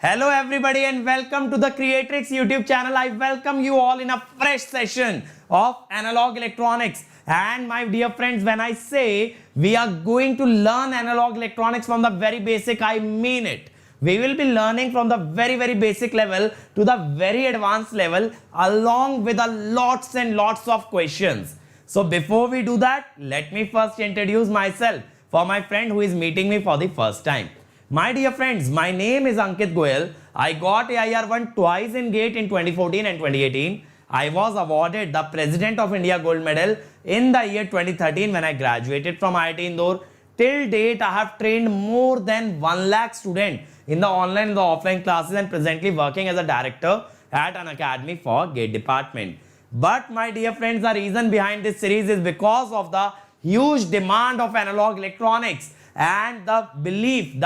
Hello everybody and welcome to the Creatrix YouTube channel. I welcome you all in a fresh session of analog electronics. And my dear friends, when I say we are going to learn analog electronics from the very basic, I mean it. We will be learning from the very basic level to the very advanced level along with a lots and lots of questions. So before we do that, let me first introduce myself for my friend who is meeting me for the first time. My dear friends, my name is Ankit Goyal. I got AIR1 twice in GATE in 2014 and 2018. I was awarded the President of India Gold Medal in the year 2013 when I graduated from IIT Indore. Till date, I have trained more than 1 lakh students in the online and the offline classes and presently working as a director at an academy for GATE department. But my dear friends, the reason behind this series is because of the huge demand of analog electronics and the belief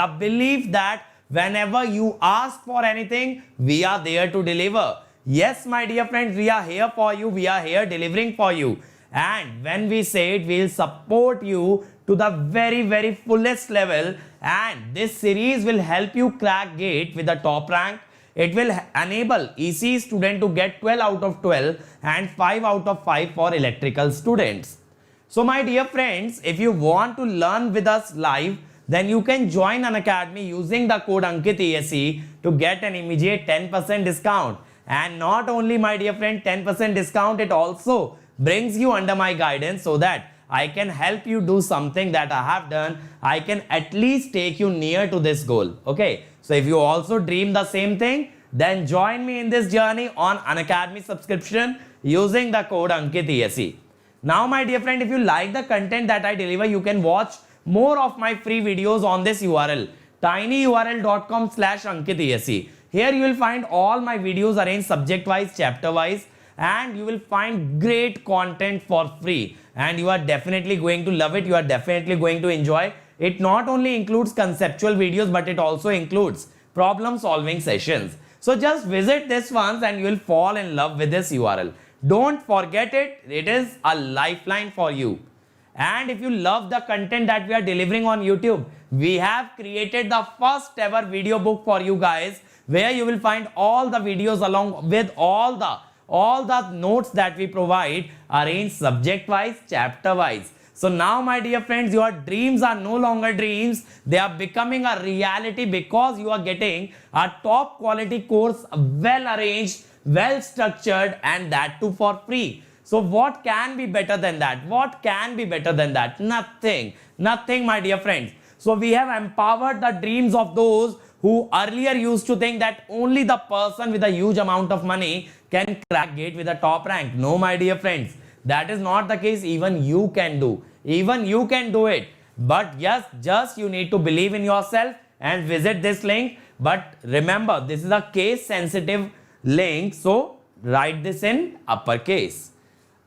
that whenever you ask for anything, we are there to deliver. Yes, my dear friends, we are here for you. We are here delivering for you. And when we say it, we'll support you to the very fullest level. And this series will help you crack GATE with the top rank. It will enable EC student to get 12 out of 12 and 5 out of 5 for electrical students. So my dear friends, if you want to learn with us live, then you can join an academy using the code AnkitESE to get an immediate 10% discount. And not only, my dear friend, 10% discount, it also brings you under my guidance so that I can help you do something that I have done. I can at least take you near to this goal. Okay. So if you also dream the same thing, then join me in this journey on an academy subscription using the code AnkitESE. Now, my dear friend, if you like the content that I deliver, you can watch more of my free videos on this URL, tinyurl.com/AnkitESE. Here you will find all my videos arranged subject-wise, chapter-wise, and you will find great content for free. And you are definitely going to love it. You are definitely going to enjoy. It not only includes conceptual videos, but it also includes problem-solving sessions. So just visit this once and you will fall in love with this URL. Don't forget it. It is a lifeline for you. And if you love the content that we are delivering on YouTube, we have created the first ever video book for you guys, where you will find all the videos along with all the notes that we provide arranged subject wise, chapter wise. So now, my dear friends, your dreams are no longer dreams. They are becoming a reality because you are getting a top quality course, well arranged, well structured, and that too for free. So what can be better than that? What can be better than that? Nothing, my dear friends. So we have empowered the dreams of those who earlier used to think that only the person with a huge amount of money can crack GATE with a top rank. No, my dear friends, that is not the case. Even you can do. Even you can do it. But yes, just you need to believe in yourself and visit this link. But remember, this is a case sensitive link, so write this in uppercase.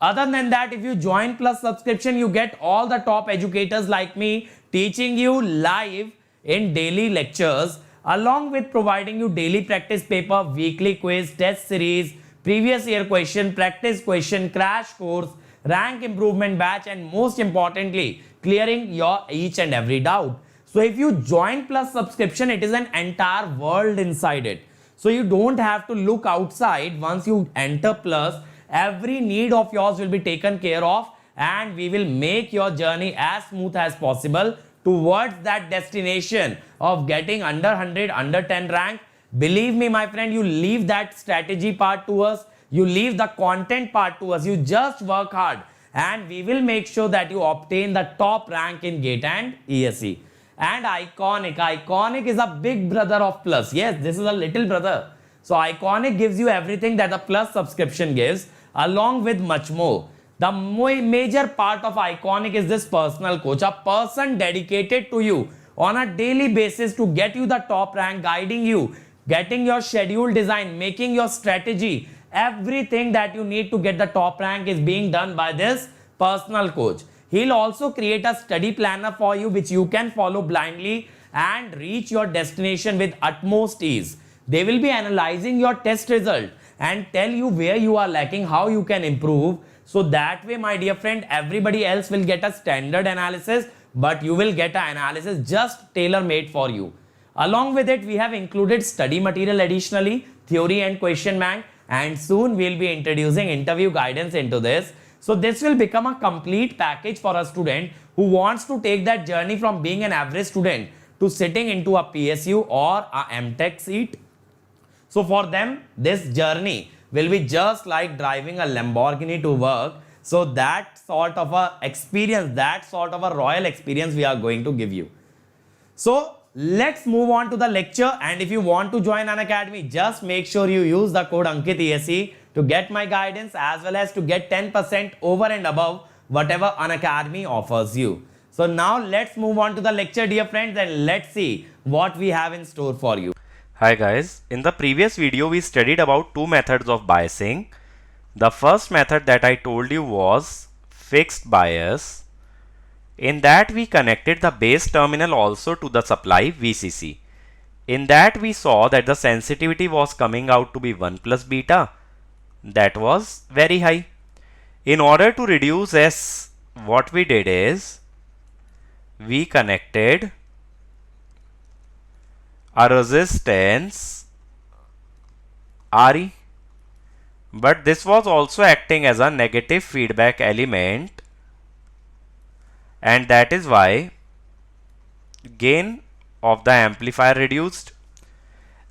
Other than that, if you join plus subscription, you get all the top educators like me teaching you live in daily lectures, along with providing you daily practice paper, weekly quiz, test series, previous year question, practice question, crash course, rank improvement batch, and most importantly, clearing your each and every doubt. So if you join plus subscription, it is an entire world inside it. So you don't have to look outside. Once you enter plus, every need of yours will be taken care of, and we will make your journey as smooth as possible towards that destination of getting under 100, under 10 rank. Believe me, my friend, you leave that strategy part to us. You leave the content part to us. You just work hard and we will make sure that you obtain the top rank in GATE and ESE. And Iconic is a big brother of Plus. Yes, this is a little brother. So Iconic gives you everything that a Plus subscription gives, along with much more. The major part of Iconic is this personal coach, a person dedicated to you on a daily basis to get you the top rank, guiding you, getting your schedule design, making your strategy. Everything that you need to get the top rank is being done by this personal coach. He'll also create a study planner for you, which you can follow blindly and reach your destination with utmost ease. They will be analyzing your test result and tell you where you are lacking, how you can improve. So that way, my dear friend, everybody else will get a standard analysis, but you will get an analysis just tailor-made for you. Along with it, we have included study material additionally, theory and question bank, and soon we'll be introducing interview guidance into this. So this will become a complete package for a student who wants to take that journey from being an average student to sitting into a PSU or a MTech seat. So for them, this journey will be just like driving a Lamborghini to work. So that sort of a experience, that sort of a royal experience we are going to give you. So let's move on to the lecture, and if you want to join Unacademy, just make sure you use the code AnkitESE to get my guidance as well as to get 10% over and above whatever Unacademy offers you. So now let's move on to the lecture, dear friends, and let's see what we have in store for you. Hi guys, in the previous video we studied about two methods of biasing. The first method that I told you was fixed bias. In that we connected the base terminal also to the supply VCC. In that we saw that the sensitivity was coming out to be 1 plus beta. That was very high. In order to reduce S, what we did is we connected a resistance RE, but this was also acting as a negative feedback element, and that is why gain of the amplifier reduced.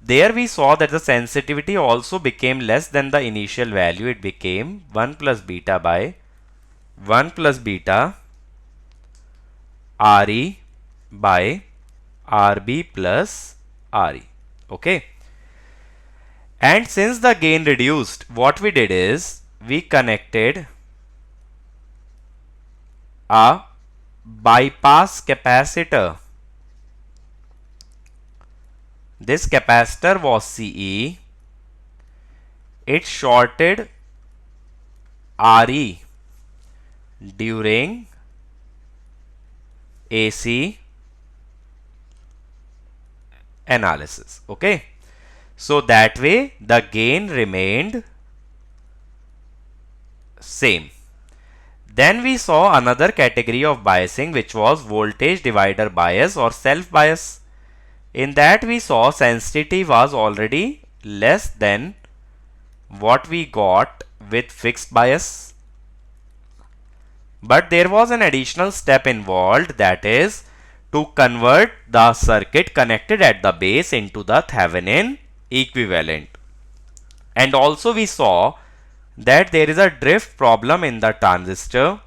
There we saw that the sensitivity also became less than the initial value. It became 1 plus beta by 1 plus beta RE by RB plus RE. Okay. And since the gain reduced, what we did is we connected a bypass capacitor. This capacitor was CE. It shorted RE during AC analysis. Okay. So that way the gain remained same. Then we saw another category of biasing, which was voltage divider bias or self bias. In that we saw sensitivity was already less than what we got with fixed bias. But there was an additional step involved, that is to convert the circuit connected at the base into the Thevenin equivalent. And also we saw that there is a drift problem in the transistor.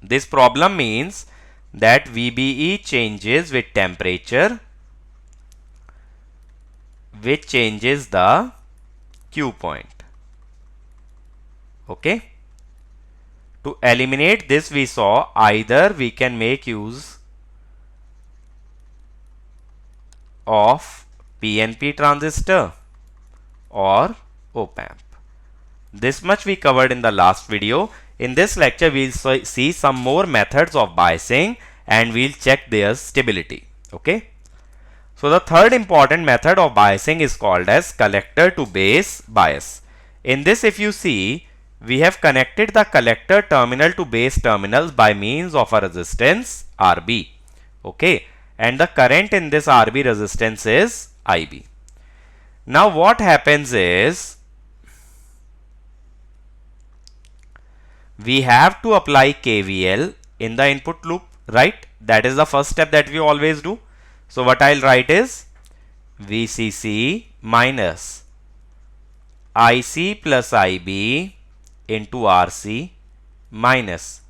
This problem means that VBE changes with temperature, which changes the Q point. Okay. To eliminate this, we saw either we can make use of PNP transistor or op-amp. This much we covered in the last video. In this lecture, we'll see some more methods of biasing and we'll check their stability. Okay. So the third important method of biasing is called as collector to base bias. In this, if you see, we have connected the collector terminal to base terminals by means of a resistance RB. Okay. And the current in this RB resistance is IB. Now what happens is, we have to apply KVL in the input loop, right? That is the first step that we always do. So what I'll write is VCC minus IC plus IB into RC minus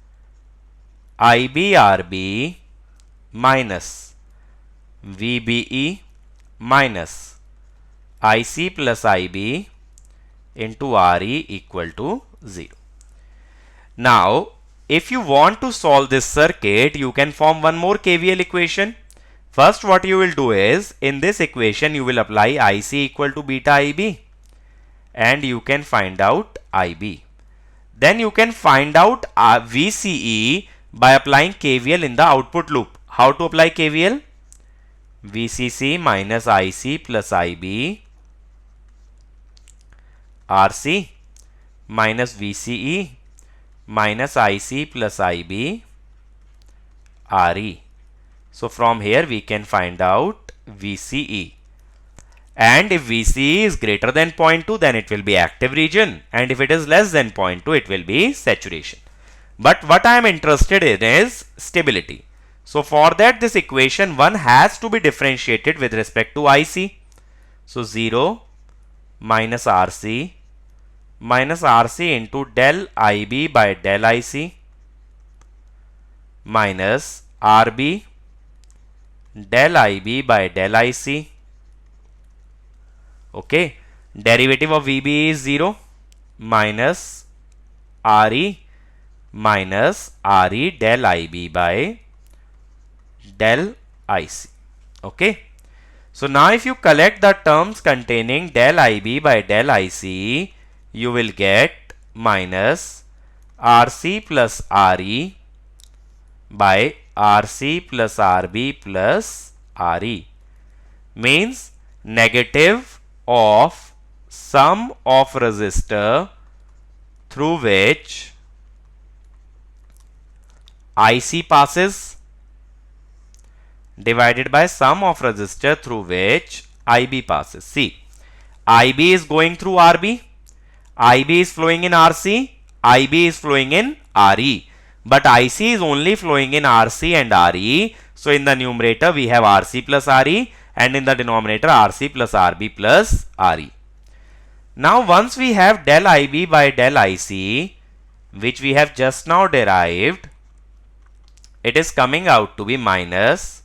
IB RB minus VBE minus IC plus IB into RE equal to 0. Now, if you want to solve this circuit, you can form one more KVL equation. First, what you will do is, in this equation, you will apply IC equal to beta IB and you can find out IB. Then you can find out VCE by applying KVL in the output loop. How to apply KVL? VCC minus IC plus IB RC minus VCE minus IC plus IB RE. So from here we can find out VCE. And if VCE is greater than 0.2, then it will be active region, and if it is less than 0.2, it will be saturation. But what I am interested in is stability. So for that, this equation 1 has to be differentiated with respect to IC. So 0 minus RC into del IB by del IC minus RB del IB by del IC. Okay, derivative of VB is 0 minus RE minus RE del IB by del IC. Okay, so now if you collect the terms containing del IB by del IC, you will get minus RC plus RE by RC plus RB plus RE, means negative of sum of resistor through which IC passes divided by sum of resistor through which IB passes. See, IB is going through RB, IB is flowing in RC, IB is flowing in RE, but IC is only flowing in RC and RE. So in the numerator we have RC plus RE, and in the denominator RC plus RB plus RE. Now once we have del IB by del IC, which we have just now derived, it is coming out to be minus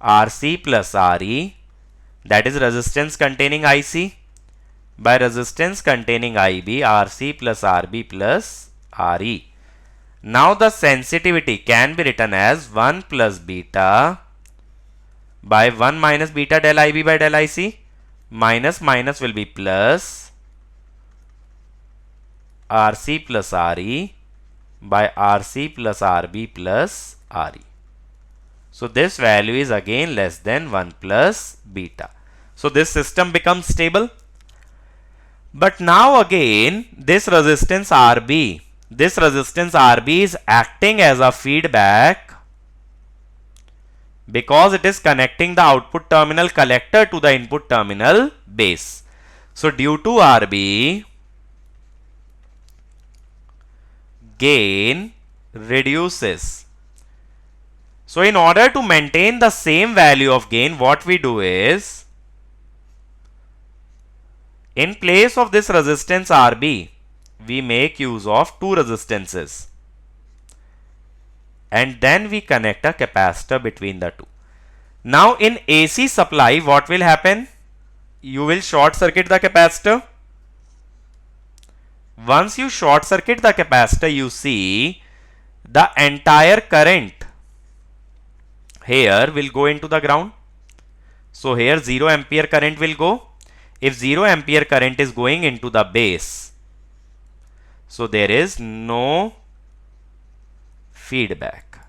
RC plus RE, that is resistance containing IC, by resistance containing IB, RC plus RB plus RE. Now the sensitivity can be written as 1 plus beta by 1 minus beta del IB by del IC, minus minus will be plus RC plus RE by RC plus RB plus RE. So this value is again less than 1 plus beta. So this system becomes stable. But now again this resistance RB is acting as a feedback because it is connecting the output terminal collector to the input terminal base. So due to RB, gain reduces. So in order to maintain the same value of gain, what we do is, in place of this resistance RB, we make use of two resistances, and then we connect a capacitor between the two. Now in AC supply, what will happen? You will short circuit the capacitor. Once you short circuit the capacitor, you see the entire current here will go into the ground. So here 0 ampere current will go. If 0 ampere current is going into the base, so there is no feedback.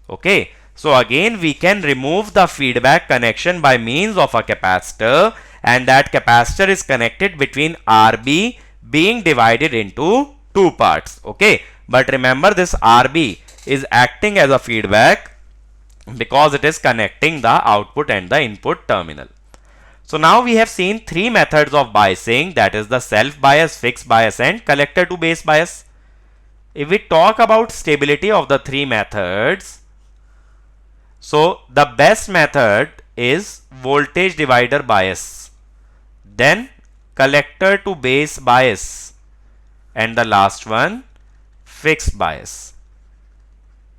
Okay, so again we can remove the feedback connection by means of a capacitor, and that capacitor is connected between RB being divided into two parts. Okay, but remember this RB is acting as a feedback because it is connecting the output and the input terminal. So now we have seen three methods of biasing, that is the self bias, fixed bias and collector to base bias. If we talk about stability of the three methods, so the best method is voltage divider bias, then collector to base bias, and the last one fixed bias.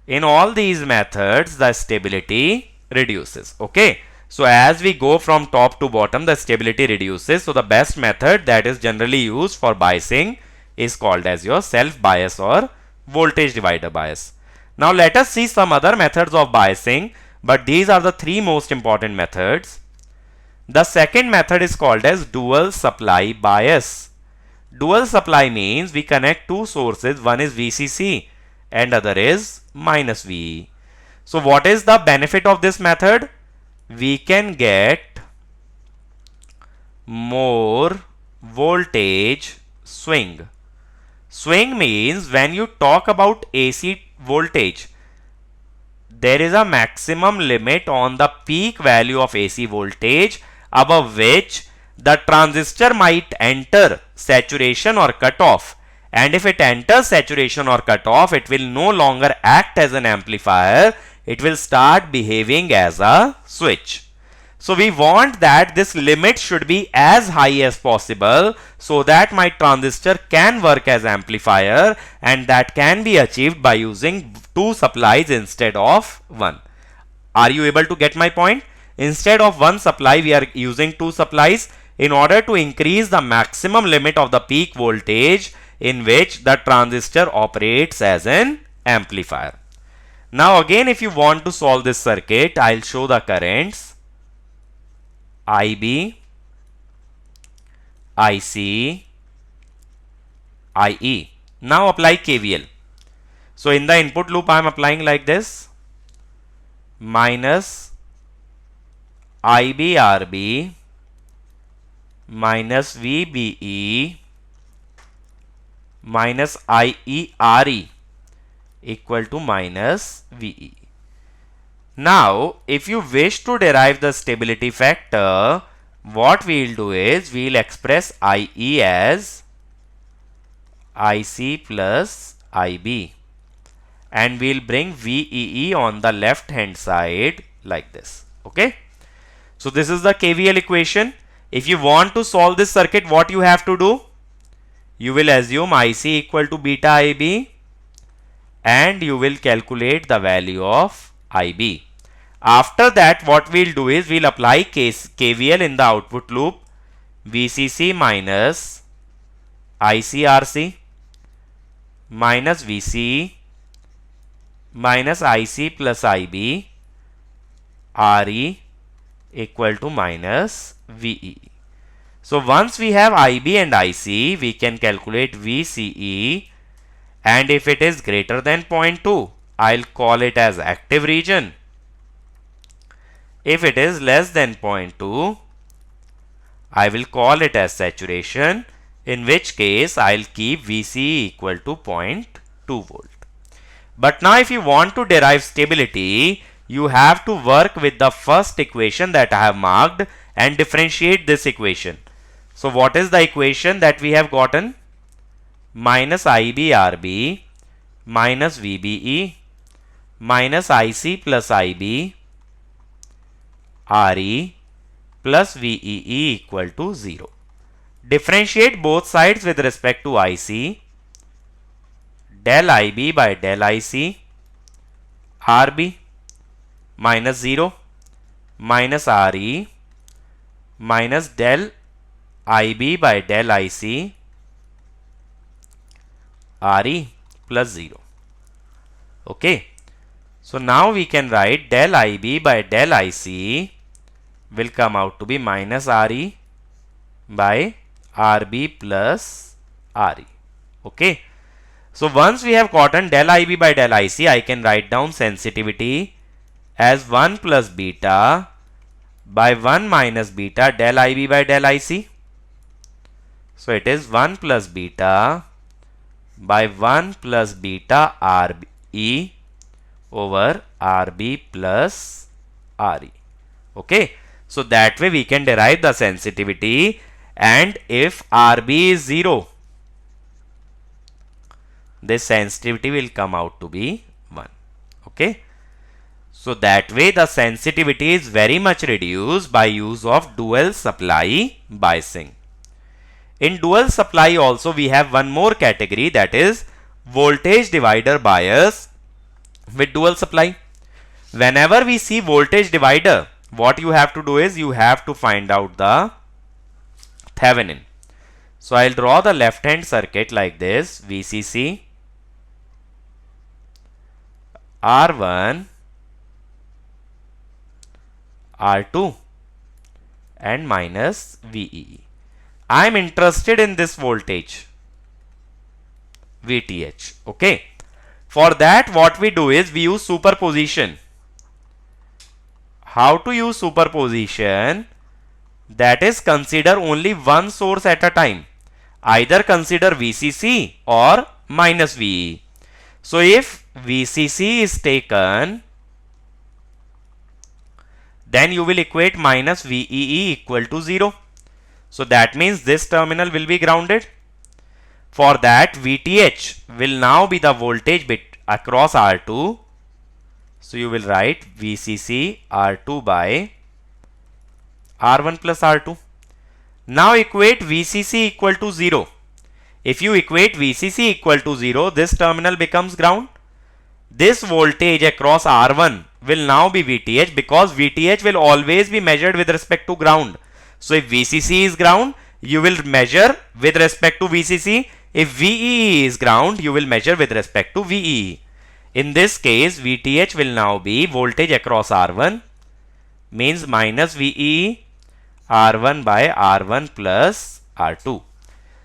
In all these methods the stability reduces. Okay, so as we go from top to bottom the stability reduces. So the best method that is generally used for biasing is called as your self bias or voltage divider bias. Now let us see some other methods of biasing, but these are the three most important methods. The second method is called as dual supply bias. Dual supply means we connect two sources, one is VCC and other is minus VE. So what is the benefit of this method? We can get more voltage swing. Swing means when you talk about AC voltage, there is a maximum limit on the peak value of AC voltage above which the transistor might enter saturation or cutoff, and if it enters saturation or cutoff, it will no longer act as an amplifier, it will start behaving as a switch. So we want that this limit should be as high as possible so that my transistor can work as amplifier, and that can be achieved by using two supplies instead of one. Are you able to get my point? Instead of one supply, we are using two supplies in order to increase the maximum limit of the peak voltage in which the transistor operates as an amplifier. Now again, if you want to solve this circuit, I'll show the currents IB, IC, IE. Now apply KVL. So in the input loop I am applying like this, minus IBRB minus VBE minus IERE equal to minus VE. Now, if you wish to derive the stability factor, what we will do is we will express IE as IC plus IB, and we will bring VEE on the left hand side like this. Okay. So this is the KVL equation. If you want to solve this circuit, what you have to do? You will assume IC equal to beta IB, and you will calculate the value of IB. After that, what we'll do is we'll apply KVL in the output loop, VCC minus ICRC minus VCE minus IC plus IB RE equal to minus VE. So once we have IB and IC, we can calculate VCE, and if it is greater than 0.2, I'll call it as active region. If it is less than 0.2, I will call it as saturation, in which case I'll keep VCE equal to 0.2 volt. But now if you want to derive stability, you have to work with the first equation that I have marked and differentiate this equation. So what is the equation that we have gotten? Minus IBRB minus VBE minus IC plus IB RE plus VEE equal to 0. Differentiate both sides with respect to IC. Del IB by del IC RB minus 0 minus RE minus del IB by del IC RE plus 0. Okay. So now we can write del IB by del IC will come out to be minus RE by RB plus RE. Okay. So once we have gotten del IB by del IC, I can write down sensitivity as 1 plus beta by 1 minus beta del IB by del IC. So it is 1 plus beta by 1 plus beta RE over RB plus RE. Okay. So that way we can derive the sensitivity, and if RB is 0, this sensitivity will come out to be 1. Okay. So that way the sensitivity is very much reduced by use of dual supply biasing. In dual supply also we have one more category, that is voltage divider bias with dual supply. Whenever we see voltage divider, what you have to do is you have to find out the Thevenin. So I'll draw the left hand circuit like this: VCC, R1, R2 and minus VEE. I am interested in this voltage VTH. Okay. For that, what we do is we use superposition. How to use superposition? That is, consider only one source at a time. Either consider VCC or minus VE. So if VCC is taken then you will equate minus VEE equal to 0. So that means this terminal will be grounded. For that, VTH will now be the voltage bit across R2. So you will write VCC R2 by R1 plus R2. Now equate VCC equal to 0. If you equate VCC equal to 0, this terminal becomes ground. This voltage across R1 will now be VTH, because VTH will always be measured with respect to ground. So if VCC is ground, you will measure with respect to VCC. If VEE is ground, you will measure with respect to VEE. In this case, VTH will now be voltage across R1, means minus VEE R1 by R1 plus R2.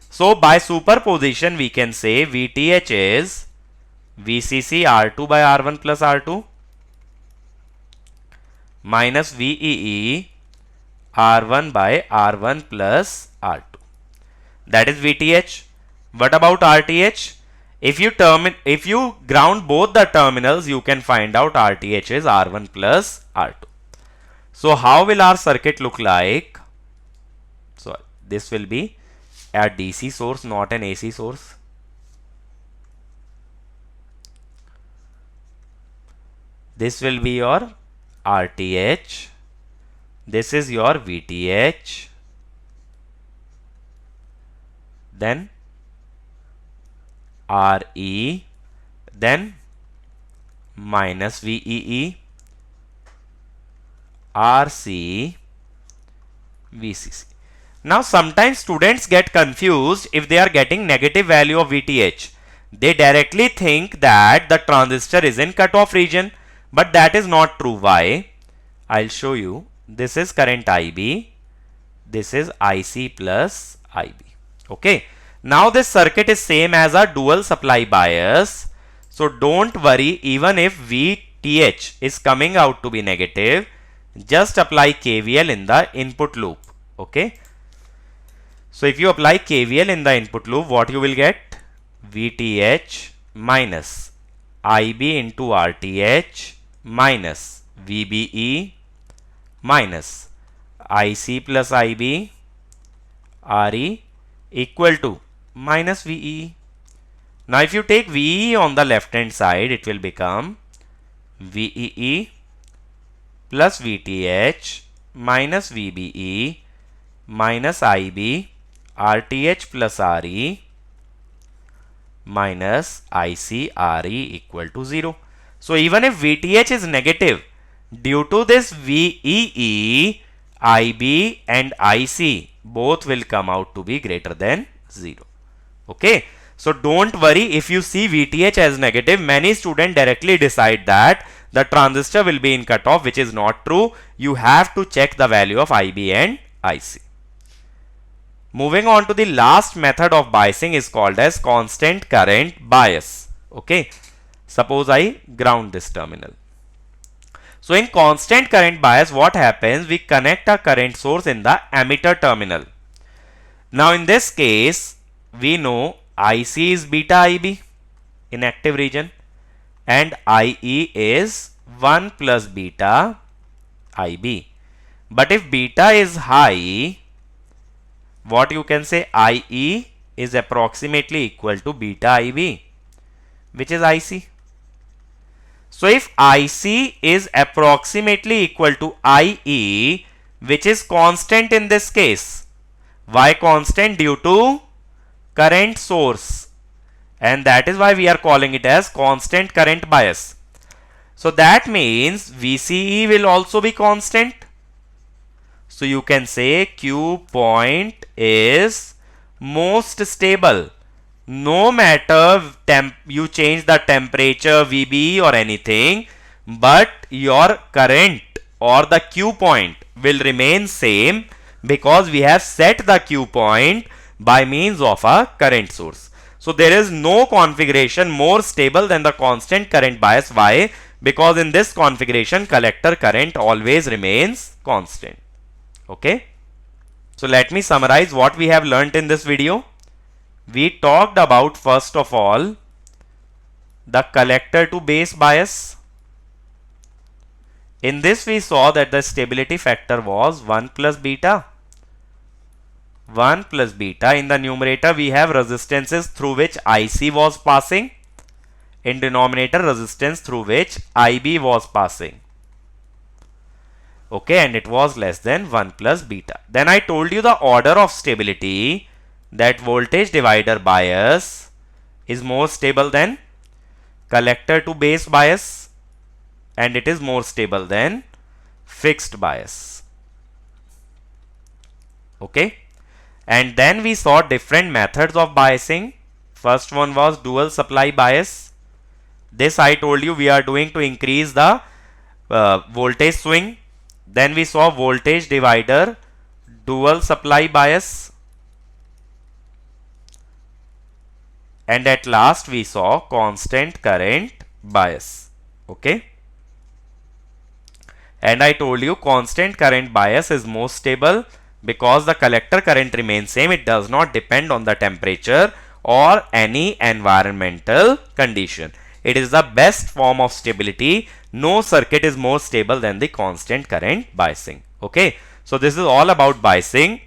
So by superposition, we can say VTH is VCC R2 by R1 plus R2 minus VEE R1 by R1 plus R2. That is VTH. What about RTH? If you ground both the terminals, you can find out RTH is R1 plus R2. So how will our circuit look like? So this will be a DC source, not an AC source. This will be your RTH. This is your VTH. Then RE, then minus VEE, RC, VCC. Now sometimes students get confused if they are getting negative value of VTH. They directly think that the transistor is in cutoff region, but that is not true. Why? I'll show you. This is current IB. This is IC plus IB. Okay. Now this circuit is same as a dual supply bias. So don't worry, even if VTH is coming out to be negative, just apply KVL in the input loop. Okay. So if you apply KVL in the input loop, what you will get? VTH minus IB into RTH minus VBE minus IC plus IB RE equal to minus VE. Now if you take VE on the left hand side, it will become VEE plus VTH minus VBE minus IB RTH plus RE minus IC RE equal to 0. So even if VTH is negative, due to this VEE, IB and IC both will come out to be greater than 0. Okay. So don't worry if you see VTH as negative. Many students directly decide that the transistor will be in cutoff, which is not true. You have to check the value of IB and IC. Moving on to the last method of biasing is called as constant current bias. Okay. Suppose I ground this terminal. So in constant current bias, what happens? We connect a current source in the emitter terminal. Now in this case, we know IC is beta IB in active region and IE is 1 plus beta IB. But if beta is high, what you can say? IE is approximately equal to beta IB, which is IC. So if IC is approximately equal to IE, which is constant in this case. Why constant? Due to current source, and that is why we are calling it as constant current bias. So that means VCE will also be constant. So you can say Q point is most stable. No matter you change the temperature, VBE or anything, but your current or the Q point will remain same, because we have set the Q point by means of a current source. So there is no configuration more stable than the constant current bias. Why? Because in this configuration, collector current always remains constant. Okay. So let me summarize what we have learnt in this video. We talked about, first of all, the collector to base bias. In this we saw that the stability factor was 1 plus beta. 1 plus beta. In the numerator we have resistances through which IC was passing. In denominator, resistance through which IB was passing. Okay, and it was less than 1 plus beta. Then I told you the order of stability, that voltage divider bias is more stable than collector to base bias, and it is more stable than fixed bias. Okay, and then we saw different methods of biasing. First one was dual supply bias. This I told you we are doing to increase the voltage swing. Then we saw voltage divider dual supply bias, and at last we saw constant current bias. Okay, and I told you constant current bias is more stable because the collector current remains same. It does not depend on the temperature or any environmental condition. It is the best form of stability. No circuit is more stable than the constant current biasing. Okay, so this is all about biasing.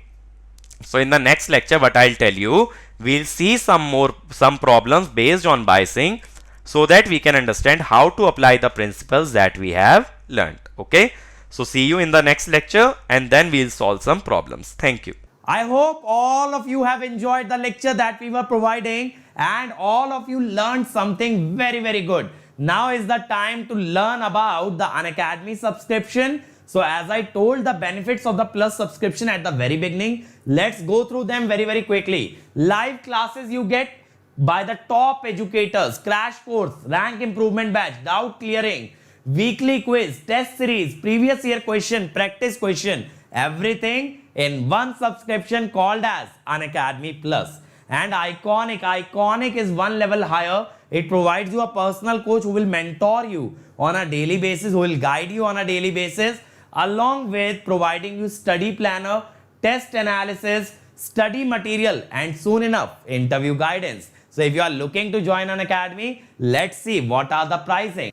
So in the next lecture, what I'll tell you, we'll see some problems based on biasing, so that we can understand how to apply the principles that we have learned. Okay, so see you in the next lecture, and then we'll solve some problems. Thank you. I hope all of you have enjoyed the lecture that we were providing, and all of you learned something very, very good. Now is the time to learn about the Unacademy subscription. So as I told the benefits of the Plus subscription at the very beginning, let's go through them very, very quickly. Live classes you get by the top educators, crash course, rank improvement batch, doubt clearing, weekly quiz, test series, previous year question, practice question, everything in one subscription called as Unacademy Plus. And Iconic is one level higher. It provides you a personal coach who will mentor you on a daily basis, who will guide you on a daily basis, along with providing you study planner, test analysis, study material, and soon enough interview guidance. So if you are looking to join Unacademy, let's see what are the pricing.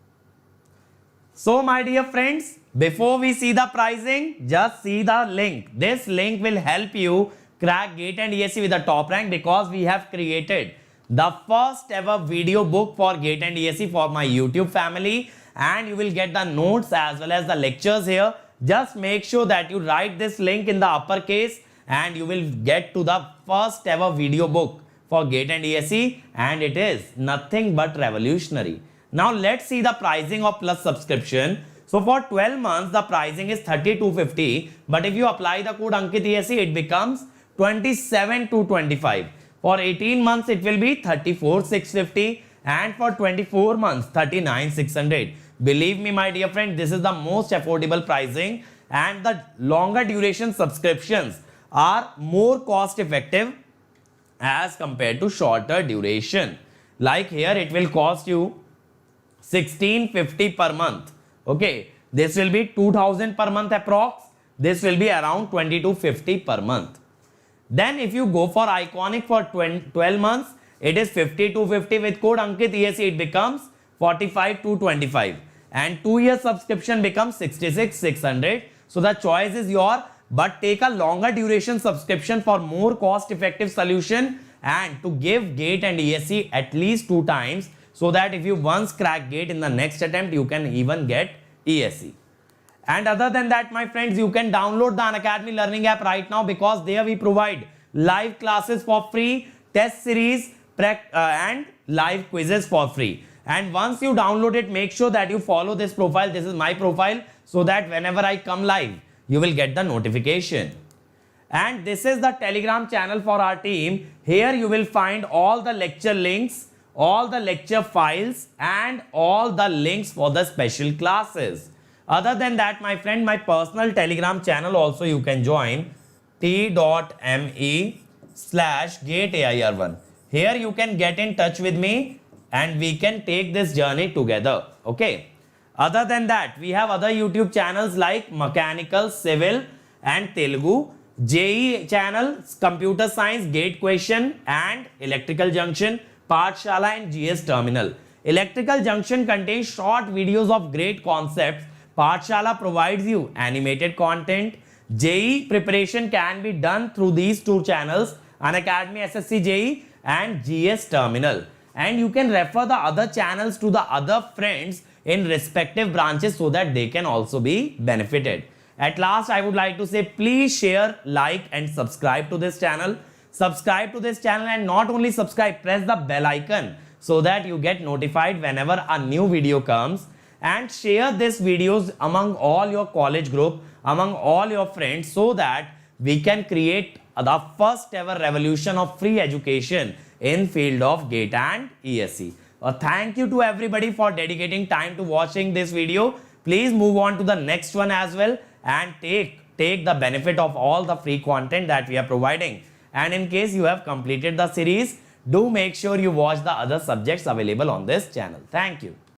So my dear friends, before we see the pricing, just see the link. This link will help you crack GATE and ESE with the top rank, because we have created the first ever video book for GATE and ESE for my YouTube family, and you will get the notes as well as the lectures here. Just make sure that you write this link in the uppercase, and you will get to the first ever video book for GATE and ESE, and it is nothing but revolutionary. Now let's see the pricing of Plus subscription. So for 12 months the pricing is 3250, but if you apply the code Ankit ESE, it becomes 27225. For 18 months it will be 34650, and for 24 months 39600. Believe me my dear friend, this is the most affordable pricing, and the longer duration subscriptions are more cost effective as compared to shorter duration. Like here it will cost you 1650 per month. Okay, this will be 2000 per month approx. This will be around 2250 per month. Then if you go for Iconic for 12 months, it is 5250. With code Ankit ESE it becomes 45225, and 2-year subscription becomes 66600. So the choice is yours, but take a longer duration subscription for more cost effective solution, and to give GATE and ESE at least 2 times, so that if you once crack GATE, in the next attempt you can even get ESE. And other than that my friends, you can download the Unacademy learning app right now, because there we provide live classes for free, test series and live quizzes for free. And once you download it, make sure that you follow this profile. This is my profile, so that whenever I come live you will get the notification. And this is the Telegram channel for our team. Here you will find all the lecture links, all the lecture files, and all the links for the special classes. Other than that my friend, my personal Telegram channel also you can join, t.me/GateAIR1. Here you can get in touch with me and we can take this journey together. Okay. Other than that, we have other YouTube channels like Mechanical, Civil and Telugu, JEE channel, Computer Science, Gate Question and Electrical Junction, Pathshala and GS Terminal. Electrical Junction contains short videos of great concepts Pathshala provides you animated content. JEE preparation can be done through these two channels, Unacademy SSC JEE and GS Terminal. And you can refer the other channels to the other friends in respective branches so that they can also be benefited. At last, I would like to say, please share, like and subscribe to this channel. Subscribe to this channel, and not only subscribe, press the bell icon so that you get notified whenever a new video comes. And share these videos among all your college group, among all your friends, so that we can create the first ever revolution of free education in field of GATE and ESE. Thank you to everybody for dedicating time to watching this video. Please move on to the next one as well and take the benefit of all the free content that we are providing. And in case you have completed the series, do make sure you watch the other subjects available on this channel. Thank you.